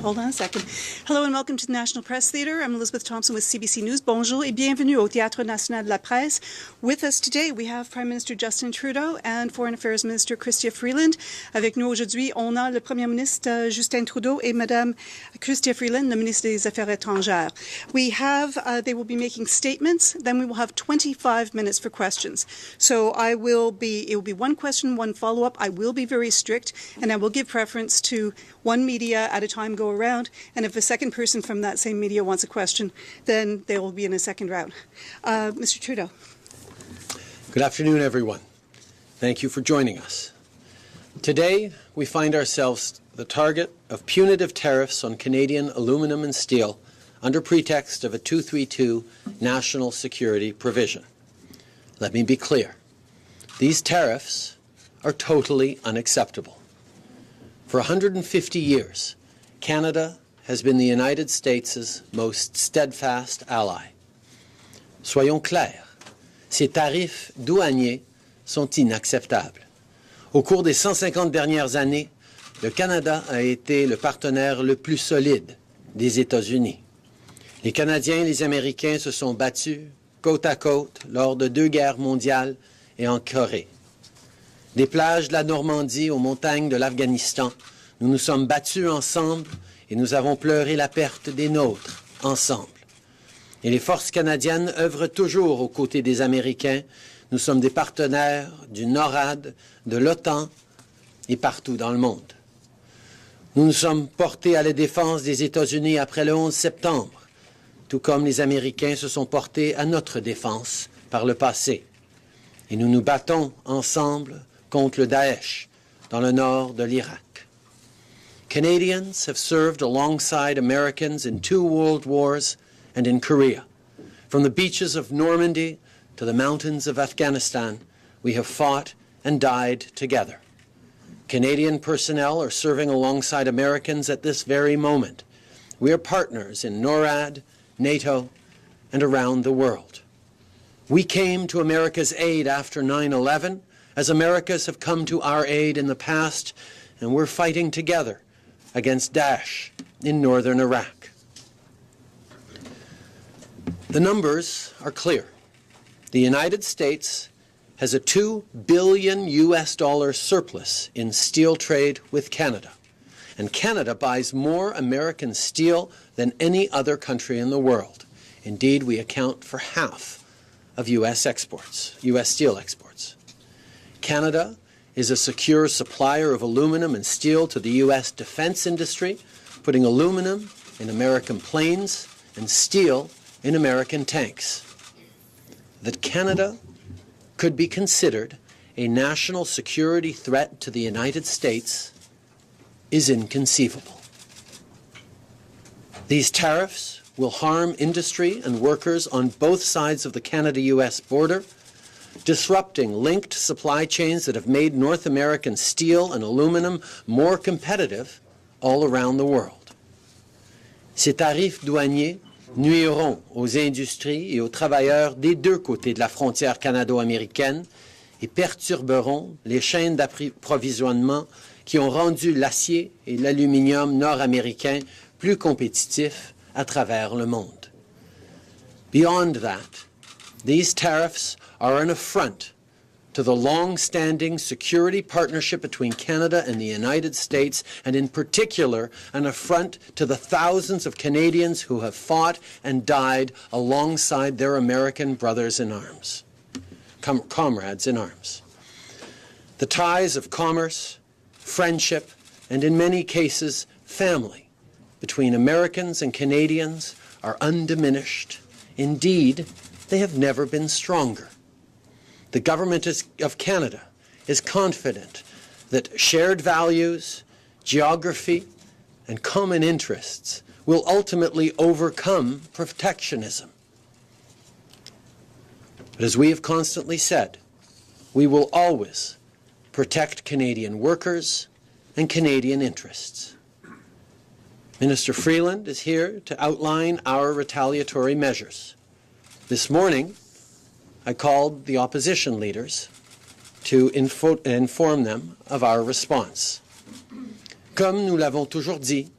Hold on a second. Hello and welcome to the National Press Theatre. I'm Elizabeth Thompson with CBC News. Bonjour et bienvenue au Théâtre National de la Presse. With us today, we have Prime Minister Justin Trudeau and Foreign Affairs Minister Chrystia Freeland. Avec nous aujourd'hui, on a le Premier ministre Justin Trudeau et Madame Chrystia Freeland, le ministre des Affaires étrangères. We have, they will be making statements, then we will have 25 minutes for questions. So it will be one question, one follow-up. I will be very strict, and I will give preference to one media at a time go around, and if a second person from that same media wants a question, then they will be in a second round. Mr. Trudeau. Good afternoon, everyone. Thank you for joining us. Today, we find ourselves the target of punitive tariffs on Canadian aluminum and steel under pretext of a 232 national security provision. Let me be clear. These tariffs are totally unacceptable. For 150 years, Canada has been the United States' most steadfast ally. Soyons clairs, ces tarifs douaniers sont inacceptables. Au cours des 150 dernières années, le Canada a été le partenaire le plus solide des États-Unis. Les Canadiens et les Américains se sont battus côte à côte lors de 2 guerres mondiales et en Corée. Des plages de la Normandie aux montagnes de l'Afghanistan, nous nous sommes battus ensemble et nous avons pleuré la perte des nôtres ensemble. Et les forces canadiennes œuvrent toujours aux côtés des Américains. Nous sommes des partenaires du NORAD, de l'OTAN et partout dans le monde. Nous nous sommes portés à la défense des États-Unis après le 11 septembre, tout comme les Américains se sont portés à notre défense par le passé. Et nous nous battons ensemble contre le Daesh dans le nord de l'Irak. Canadians have served alongside Americans in 2 world wars and in Korea. From the beaches of Normandy to the mountains of Afghanistan, we have fought and died together. Canadian personnel are serving alongside Americans at this very moment. We are partners in NORAD, NATO, and around the world. We came to America's aid after 9/11, as Americas have come to our aid in the past, and we're fighting together against Daesh in northern Iraq. The numbers are clear. The United States has a $2 billion surplus in steel trade with Canada, and Canada buys more American steel than any other country in the world. Indeed, we account for half of U.S. steel exports. Canada is a secure supplier of aluminum and steel to the U.S. defense industry, putting aluminum in American planes and steel in American tanks. That Canada could be considered a national security threat to the United States is inconceivable. These tariffs will harm industry and workers on both sides of the Canada-U.S. border, disrupting linked supply chains that have made North American steel and aluminum more competitive all around the world. Ces tarifs douaniers nuiront aux industries et aux travailleurs des 2 côtés de la frontière canado-américaine et perturberont les chaînes d'approvisionnement qui ont rendu l'acier et l'aluminium nord-américains plus compétitifs à travers le monde. Beyond that, these tariffs are an affront to the long-standing security partnership between Canada and the United States, and in particular, an affront to the thousands of Canadians who have fought and died alongside their American brothers in arms, comrades in arms. The ties of commerce, friendship, and in many cases, family between Americans and Canadians are undiminished. Indeed, they have never been stronger. The government of Canada is confident that shared values, geography, and common interests will ultimately overcome protectionism. But as we have constantly said, we will always protect Canadian workers and Canadian interests. Minister Freeland is here to outline our retaliatory measures. This morning, I called the opposition leaders to inform them of our response. Comme nous l'avons toujours dit,